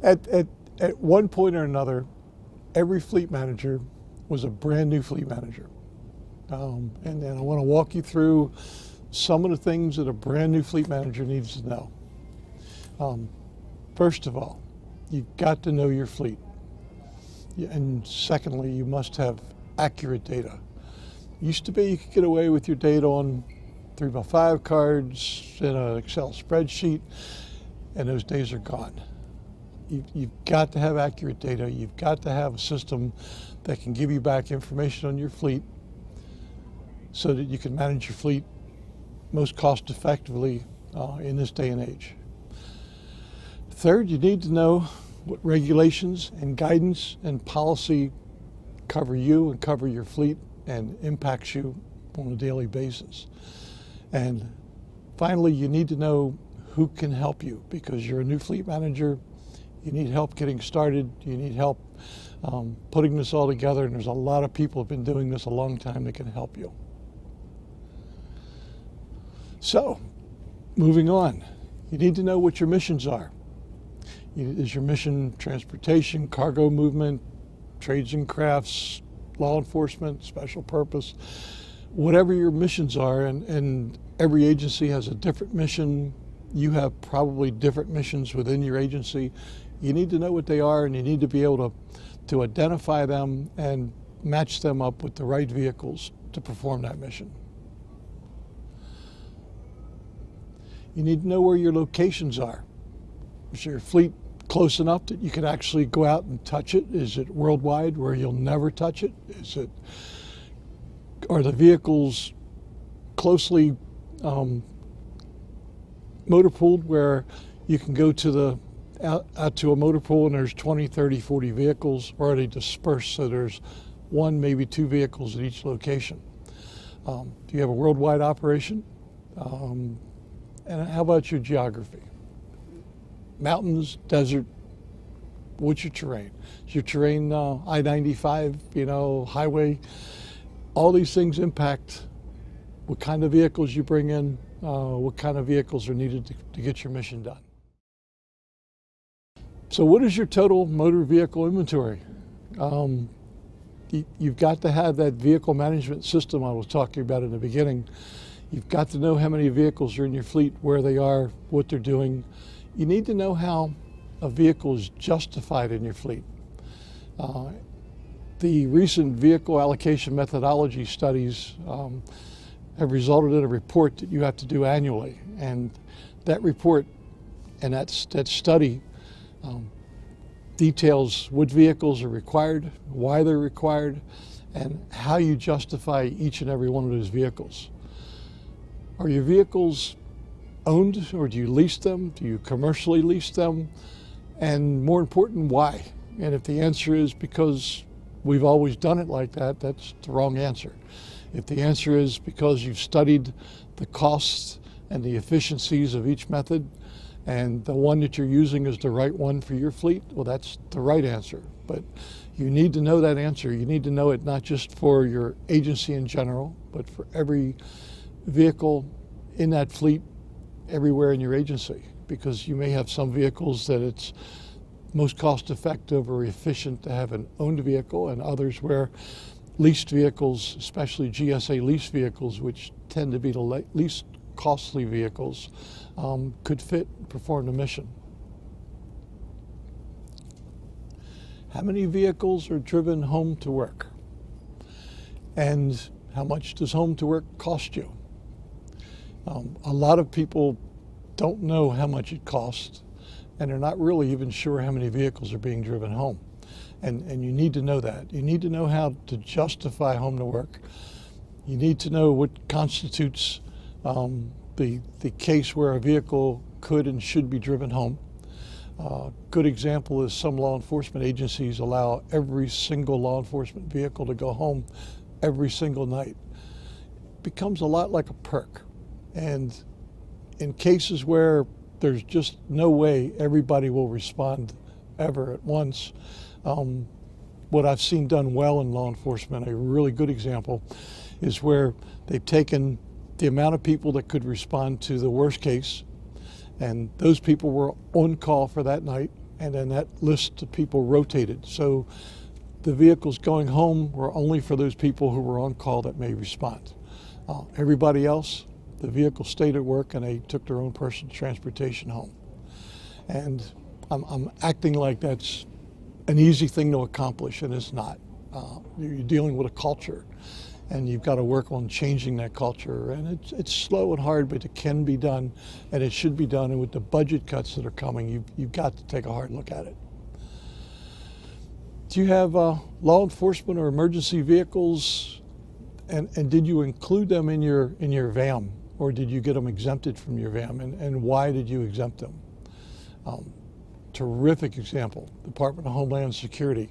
At one point or another, every fleet manager was a brand new fleet manager. And I want to walk you through some of the things that a brand new fleet manager needs to know. First of all, you've got to know your fleet. And secondly, you must have accurate data. Used to be you could get away with your data on 3x5 cards in an Excel spreadsheet, and those days are gone. You've got to have accurate data. You've got to have a system that can give you back information on your fleet so that you can manage your fleet most cost effectively in this day and age. Third, you need to know what regulations and guidance and policy cover you and cover your fleet and impacts you on a daily basis. And finally, you need to know who can help you, because you're a new fleet manager. You need help getting started. You need help putting this all together, and there's a lot of people who have been doing this a long time that can help you. So, moving on, you need to know what your missions are. Is your mission transportation, cargo movement, trades and crafts, law enforcement, special purpose? Whatever your missions are, and every agency has a different mission. You have probably different missions within your agency. You need to know what they are, and you need to be able to identify them and match them up with the right vehicles to perform that mission. You need to know where your locations are. Is your fleet close enough that you can actually go out and touch it? Is it worldwide where you'll never touch it? Are the vehicles closely motor pooled where you can go to out to a motor pool and there's 20, 30, 40 vehicles, or are they dispersed so there's one, maybe two vehicles at each location? Do you have a worldwide operation? And how about your geography? Mountains, desert, what's your terrain? Is your terrain I-95, highway? All these things impact what kind of vehicles you bring in, what kind of vehicles are needed to get your mission done. So what is your total motor vehicle inventory? You've got to have that vehicle management system I was talking about in the beginning. You've got to know how many vehicles are in your fleet, where they are, what they're doing. You need to know how a vehicle is justified in your fleet. The recent vehicle allocation methodology studies have resulted in a report that you have to do annually. And that report and that study details what vehicles are required, why they're required, and how you justify each and every one of those vehicles. Are your vehicles owned, or do you lease them? Do you commercially lease them? And more important, why? And if the answer is because we've always done it like that, that's the wrong answer. If the answer is because you've studied the costs and the efficiencies of each method, and the one that you're using is the right one for your fleet, well, that's the right answer. But you need to know that answer. You need to know it not just for your agency in general, but for every vehicle in that fleet everywhere in your agency, because you may have some vehicles that it's most cost effective or efficient to have an owned vehicle, and others where leased vehicles, especially GSA leased vehicles, which tend to be the least costly vehicles, could fit and perform the mission. How many vehicles are driven home to work? And how much does home to work cost you? A lot of people don't know how much it costs, and they're not really even sure how many vehicles are being driven home. And you need to know that. You need to know how to justify home to work. You need to know what constitutes the case where a vehicle could and should be driven home. Good example is some law enforcement agencies allow every single law enforcement vehicle to go home every single night. It becomes a lot like a perk. And in cases where there's just no way everybody will respond ever at once, what I've seen done well in law enforcement, a really good example, is where they've taken the amount of people that could respond to the worst case, and those people were on call for that night, and then that list of people rotated. So the vehicles going home were only for those people who were on call that may respond. Everybody else, the vehicle stayed at work and they took their own personal transportation home. And I'm acting like that's an easy thing to accomplish, and it's not. You're dealing with a culture, and you've got to work on changing that culture. And it's slow and hard, but it can be done, and it should be done. And with the budget cuts that are coming, you've got to take a hard look at it. Do you have law enforcement or emergency vehicles, and did you include them in your VAM, or did you get them exempted from your VAM, and why did you exempt them? Terrific example. Department of Homeland Security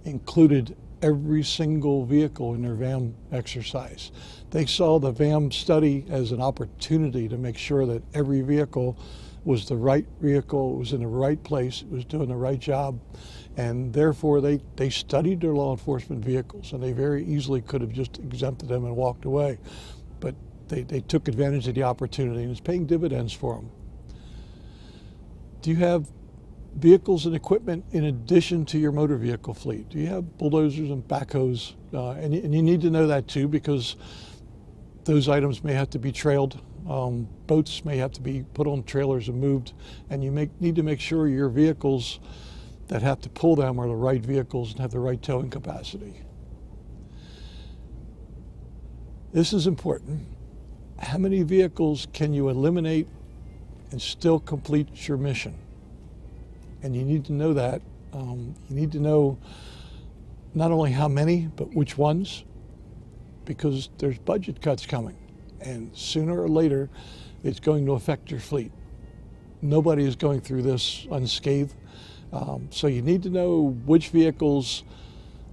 included every single vehicle in their VAM exercise. They saw the VAM study as an opportunity to make sure that every vehicle was the right vehicle, it was in the right place, it was doing the right job, and therefore they studied their law enforcement vehicles, and they very easily could have just exempted them and walked away. But they took advantage of the opportunity, and it's paying dividends for them. Do you have vehicles and equipment in addition to your motor vehicle fleet? Do you have bulldozers and backhoes? And you need to know that too, because those items may have to be trailed. Boats may have to be put on trailers and moved, and you need to make sure your vehicles that have to pull them are the right vehicles and have the right towing capacity. This is important. How many vehicles can you eliminate and still complete your mission? And you need to know that. You need to know not only how many, but which ones, because there's budget cuts coming, and sooner or later it's going to affect your fleet. Nobody is going through this unscathed. So you need to know which vehicles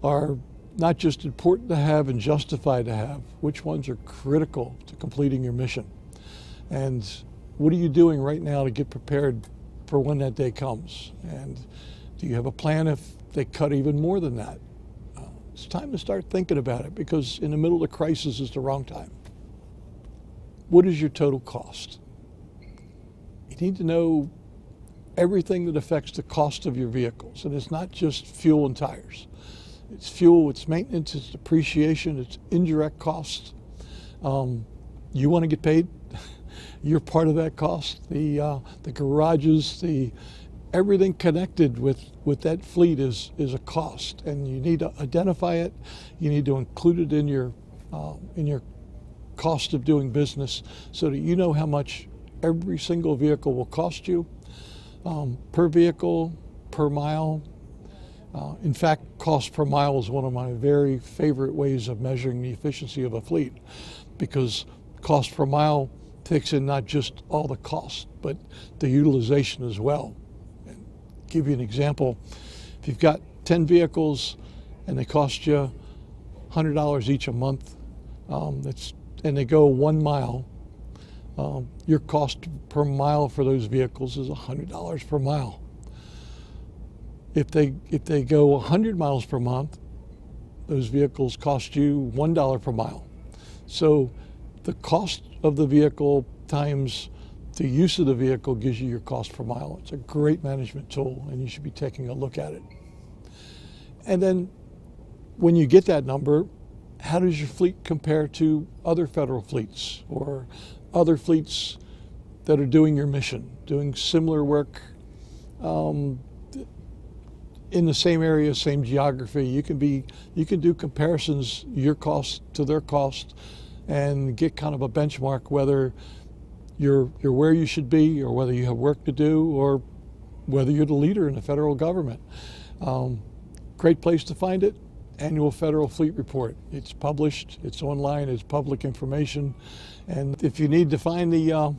are not just important to have and justified to have, which ones are critical to completing your mission. And what are you doing right now to get prepared for when that day comes? And do you have a plan if they cut even more than that? It's time to start thinking about it, because in the middle of the crisis is the wrong time. What is your total cost? You need to know everything that affects the cost of your vehicles. And it's not just fuel and tires. It's fuel, it's maintenance, it's depreciation, it's indirect costs. You want to get paid? You're part of that cost. The garages, everything connected with that fleet is a cost, and you need to identify it. You need to include it in your cost of doing business, so that you know how much every single vehicle will cost you, per vehicle, per mile. In fact, cost per mile is one of my very favorite ways of measuring the efficiency of a fleet, because cost per mile takes in not just all the cost, but the utilization as well. And give you an example. If you've got 10 vehicles and they cost you $100 each a month, and they go 1 mile, your cost per mile for those vehicles is $100 per mile. If they go 100 miles per month, those vehicles cost you $1 per mile. So the cost of the vehicle times the use of the vehicle gives you your cost per mile. It's a great management tool, and you should be taking a look at it. And then when you get that number, how does your fleet compare to other federal fleets or other fleets that are doing your mission, doing similar work in the same area, same geography? You can do comparisons, your cost to their cost, and get kind of a benchmark whether you're where you should be, or whether you have work to do, or whether you're the leader in the federal government. Great place to find it, Annual Federal Fleet Report. It's published, it's online, it's public information. And if you need to find the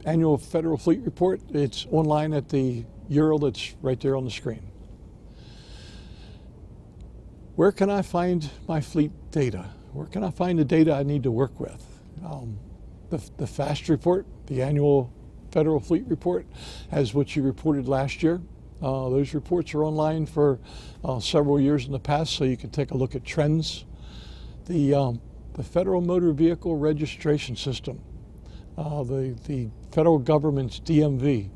Annual Federal Fleet Report, it's online at the URL that's right there on the screen. Where can I find my fleet data? Where can I find the data I need to work with? The FAST report, the Annual Federal Fleet Report, has what you reported last year. Those reports are online for several years in the past, so you can take a look at trends. The Federal Motor Vehicle Registration System, the federal government's DMV,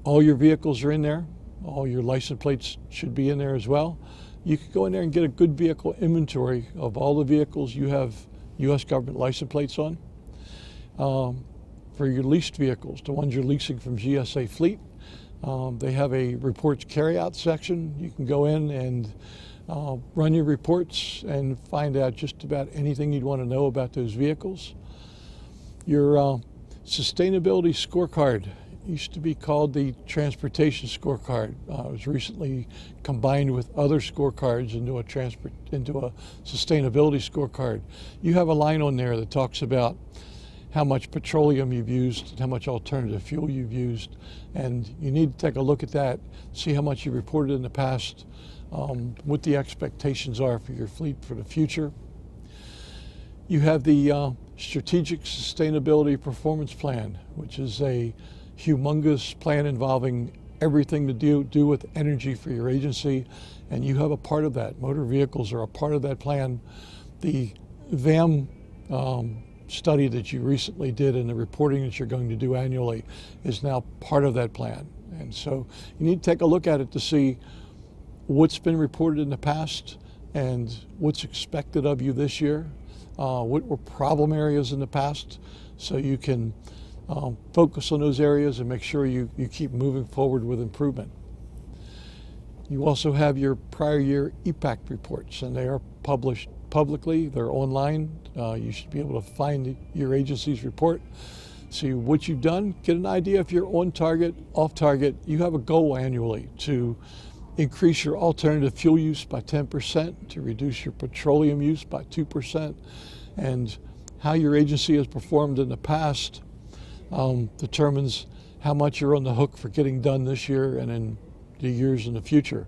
all your vehicles are in there. All your license plates should be in there as well. You could go in there and get a good vehicle inventory of all the vehicles you have U.S. government license plates on. For your leased vehicles, the ones you're leasing from GSA Fleet, they have a reports carryout section. You can go in and run your reports and find out just about anything you'd want to know about those vehicles. Your sustainability scorecard used to be called the transportation scorecard. It was recently combined with other scorecards into a sustainability scorecard. You have a line on there that talks about how much petroleum you've used and how much alternative fuel you've used, and you need to take a look at that, see how much you reported in the past, what the expectations are for your fleet for the future. You have the Strategic Sustainability Performance Plan, which is a humongous plan involving everything to do with energy for your agency, and you have a part of that. Motor vehicles are a part of that plan. The VAM study that you recently did and the reporting that you're going to do annually is now part of that plan. And so you need to take a look at it to see what's been reported in the past and what's expected of you this year, what were problem areas in the past, so you can focus on those areas and make sure you keep moving forward with improvement. You also have your prior year EPAC reports, and they are published publicly. They're online. You should be able to find your agency's report, see what you've done, get an idea if you're on target, off target. You have a goal annually to increase your alternative fuel use by 10%, to reduce your petroleum use by 2%, and how your agency has performed in the past determines how much you're on the hook for getting done this year and in the years in the future.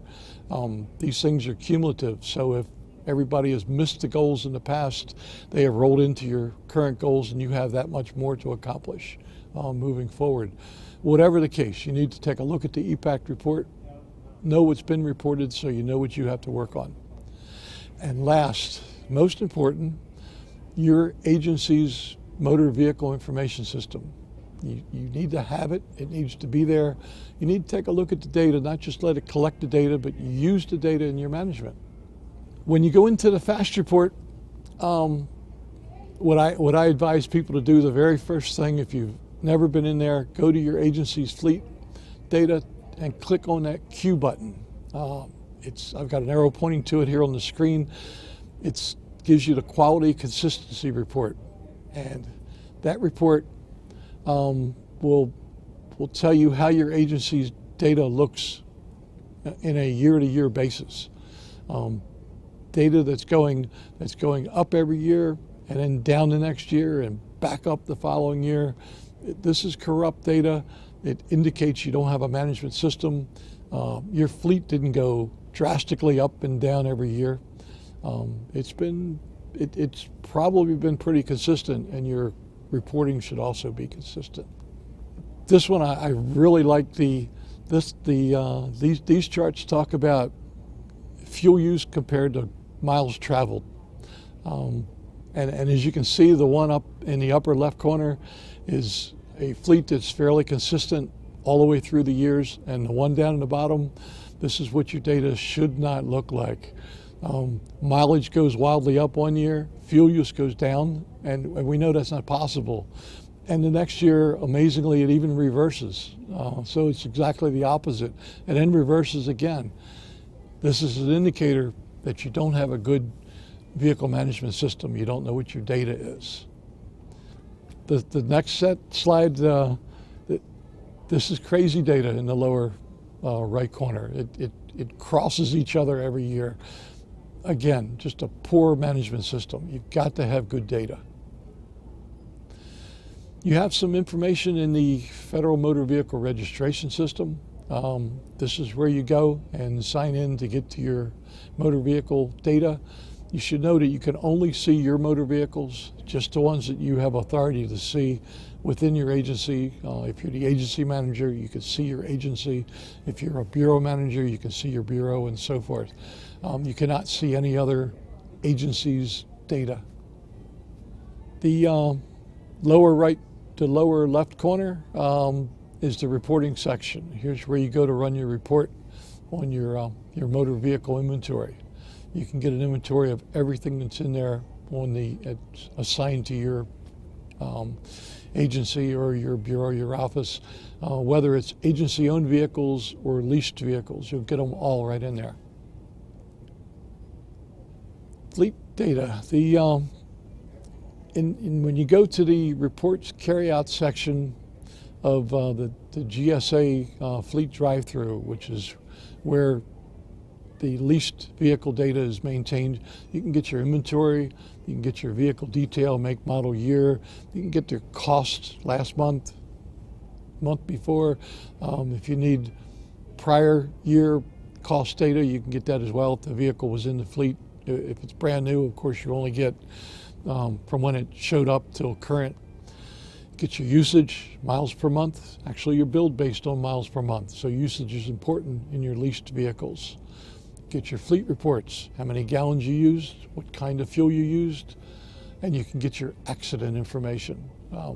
These things are cumulative, so if everybody has missed the goals in the past, they have rolled into your current goals, and you have that much more to accomplish moving forward. Whatever the case, you need to take a look at the EPAC report, know what's been reported so you know what you have to work on. And last, most important, your agency's motor vehicle information system. You need to have it. It needs to be there. You need to take a look at the data, not just let it collect the data, but use the data in your management. When you go into the FAST report, what I advise people to do, the very first thing, if you've never been in there, go to your agency's fleet data and click on that Q button. I've got an arrow pointing to it here on the screen. It gives you the quality consistency report, and that report will tell you how your agency's data looks in a year-to-year basis. Data that's going up every year and then down the next year and back up the following year. This is corrupt data. It indicates you don't have a management system. Your fleet didn't go drastically up and down every year. It's probably been pretty consistent, and your reporting should also be consistent. This one I really like. These charts talk about fuel use compared to miles traveled, and as you can see, the one up in the upper left corner is a fleet that's fairly consistent all the way through the years, and the one down in the bottom, this is what your data should not look like. Mileage goes wildly up one year, fuel use goes down, and we know that's not possible. And the next year, amazingly, it even reverses. So it's exactly the opposite, and then reverses again. This is an indicator that you don't have a good vehicle management system. You don't know what your data is. The next slide, this is crazy data in the lower right corner. It crosses each other every year. Again, just a poor management system. You've got to have good data. You have some information in the Federal Motor Vehicle Registration System. This is where you go and sign in to get to your motor vehicle data. You should know that you can only see your motor vehicles, just the ones that you have authority to see within your agency. If you're the agency manager, you can see your agency. If you're a bureau manager, you can see your bureau, and so forth. You cannot see any other agency's data. The lower right to lower left corner is the reporting section. Here's where you go to run your report on your motor vehicle inventory. You can get an inventory of everything that's in there it's assigned to your agency or your bureau, your office, whether it's agency-owned vehicles or leased vehicles. You'll get them all right in there. Fleet data. When you go to the reports carryout section of the GSA fleet drive-through, which is where the leased vehicle data is maintained, you can get your inventory, you can get your vehicle detail, make, model, year, you can get their cost last month, month before. If you need prior year cost data, you can get that as well if the vehicle was in the fleet. If it's brand new, of course, you only get from when it showed up till current. Get your usage, miles per month. Actually, you're billed based on miles per month, so usage is important in your leased vehicles. Get your fleet reports, how many gallons you used, what kind of fuel you used, and you can get your accident information. A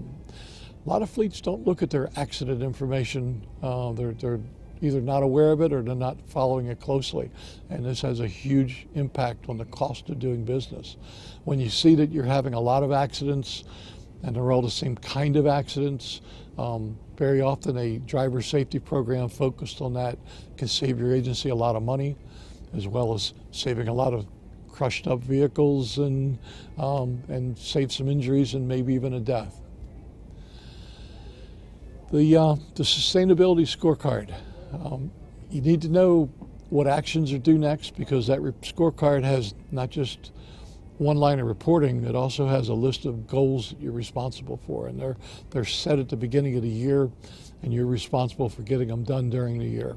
lot of fleets don't look at their accident information. They're either not aware of it or they're not following it closely. And this has a huge impact on the cost of doing business. When you see that you're having a lot of accidents and they're all the same kind of accidents, very often a driver safety program focused on that can save your agency a lot of money, as well as saving a lot of crushed up vehicles and save some injuries and maybe even a death. The sustainability scorecard. You need to know what actions are due next, because that scorecard has not just one line of reporting, it also has a list of goals that you're responsible for, and they're set at the beginning of the year, and you're responsible for getting them done during the year.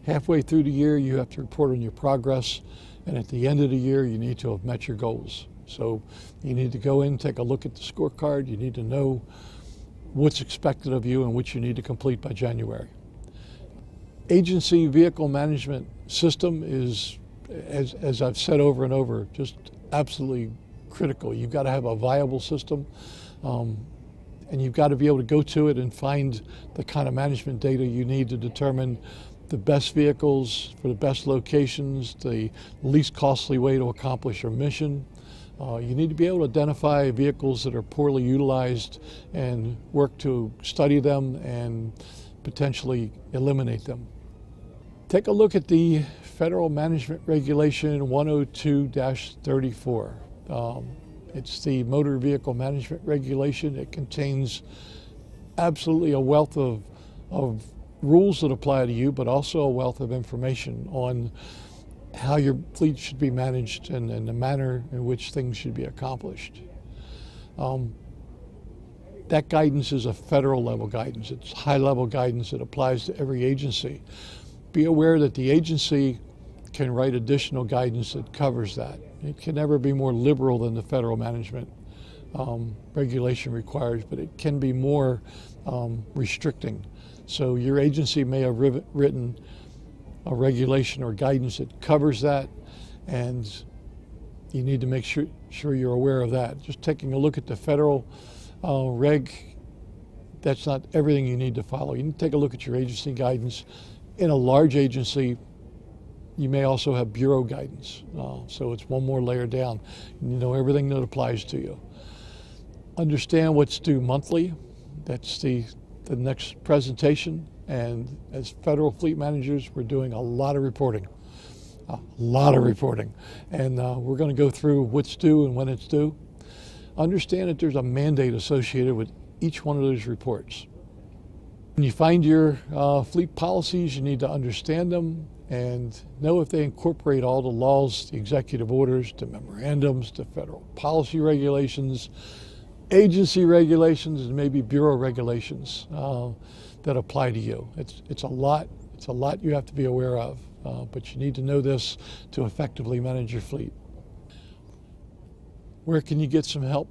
Halfway through the year, you have to report on your progress, and at the end of the year, you need to have met your goals. So you need to go in, take a look at the scorecard. You need to know what's expected of you and what you need to complete by January. Agency vehicle management system is, as I've said over and over, just absolutely critical. You've got to have a viable system, and you've got to be able to go to it and find the kind of management data you need to determine the best vehicles for the best locations, the least costly way to accomplish your mission. You need to be able to identify vehicles that are poorly utilized and work to study them and potentially eliminate them. Take a look at the Federal Management Regulation 102-34. It's the Motor Vehicle Management Regulation. It contains absolutely a wealth of rules that apply to you, but also a wealth of information on how your fleet should be managed and the manner in which things should be accomplished. That guidance is a federal level guidance. It's high level guidance that applies to every agency. Be aware that the agency can write additional guidance that covers that. It can never be more liberal than the federal management regulation requires, but it can be more restricting. So your agency may have written a regulation or guidance that covers that, and you need to make sure you're aware of that. Just taking a look at the federal reg, that's not everything you need to follow. You need to take a look at your agency guidance. In a large agency, you may also have bureau guidance, so it's one more layer down. You know everything that applies to you. Understand what's due monthly. That's the next presentation, and as federal fleet managers, we're doing a lot of reporting, and we're going to go through what's due and when it's due. Understand that there's a mandate associated with each one of those reports. When you find your fleet policies, you need to understand them and know if they incorporate all the laws, the executive orders, the memorandums, the federal policy regulations, agency regulations, and maybe bureau regulations that apply to you. It's a lot you have to be aware of, but you need to know this to effectively manage your fleet. Where can you get some help?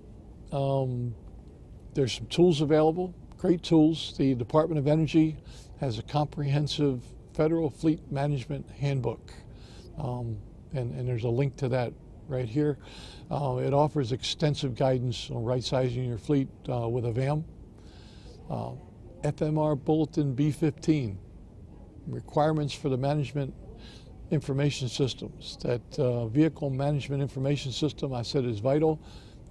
There's some tools available, great tools. The Department of Energy has a comprehensive federal fleet management handbook, and there's a link to that right here. It offers extensive guidance on right-sizing your fleet with a VAM. FMR Bulletin B15, requirements for the management information systems. That vehicle management information system I said is vital.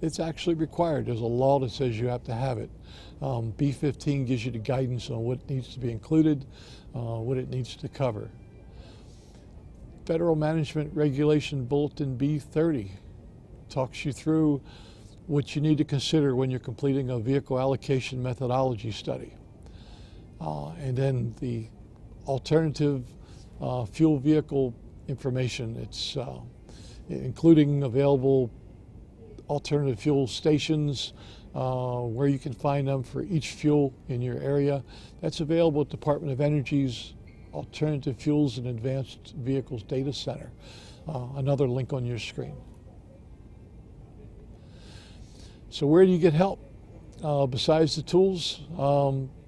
It's actually required. There's a law that says you have to have it. B15 gives you the guidance on what needs to be included, what it needs to cover. Federal Management Regulation Bulletin B30 talks you through what you need to consider when you're completing a vehicle allocation methodology study. And then the alternative fuel vehicle information. It's including available alternative fuel stations, where you can find them for each fuel in your area. That's available at Department of Energy's Alternative Fuels and Advanced Vehicles Data Center. Another link on your screen. So where do you get help? Besides the tools,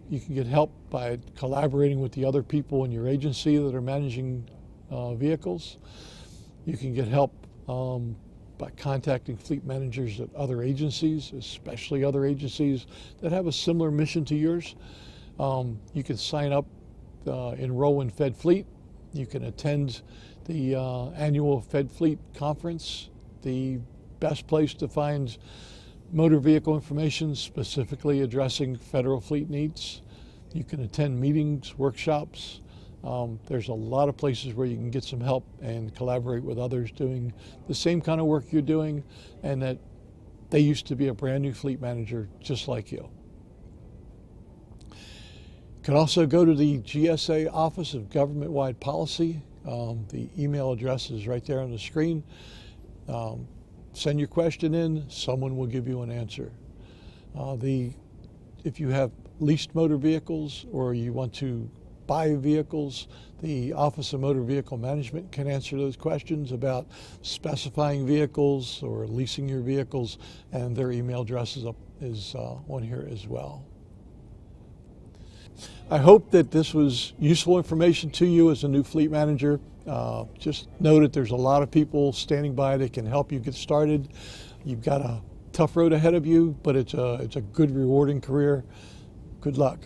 you can get help by collaborating with the other people in your agency that are managing vehicles. You can get help by contacting fleet managers at other agencies, especially other agencies that have a similar mission to yours. You can sign up, enroll in Fed Fleet. You can attend the annual Fed Fleet conference, the best place to find motor vehicle information specifically addressing federal fleet needs. You can attend meetings, workshops. There's a lot of places where you can get some help and collaborate with others doing the same kind of work you're doing, and that they used to be a brand new fleet manager just like you. You can also go to the GSA Office of Government-Wide Policy. The email address is right there on the screen. Send your question in, someone will give you an answer. If you have leased motor vehicles or you want to buy vehicles, the Office of Motor Vehicle Management can answer those questions about specifying vehicles or leasing your vehicles, and their email address is on here as well. I hope that this was useful information to you as a new fleet manager. Just know that there's a lot of people standing by that can help you get started. You've got a tough road ahead of you, but it's a good, rewarding career. Good luck.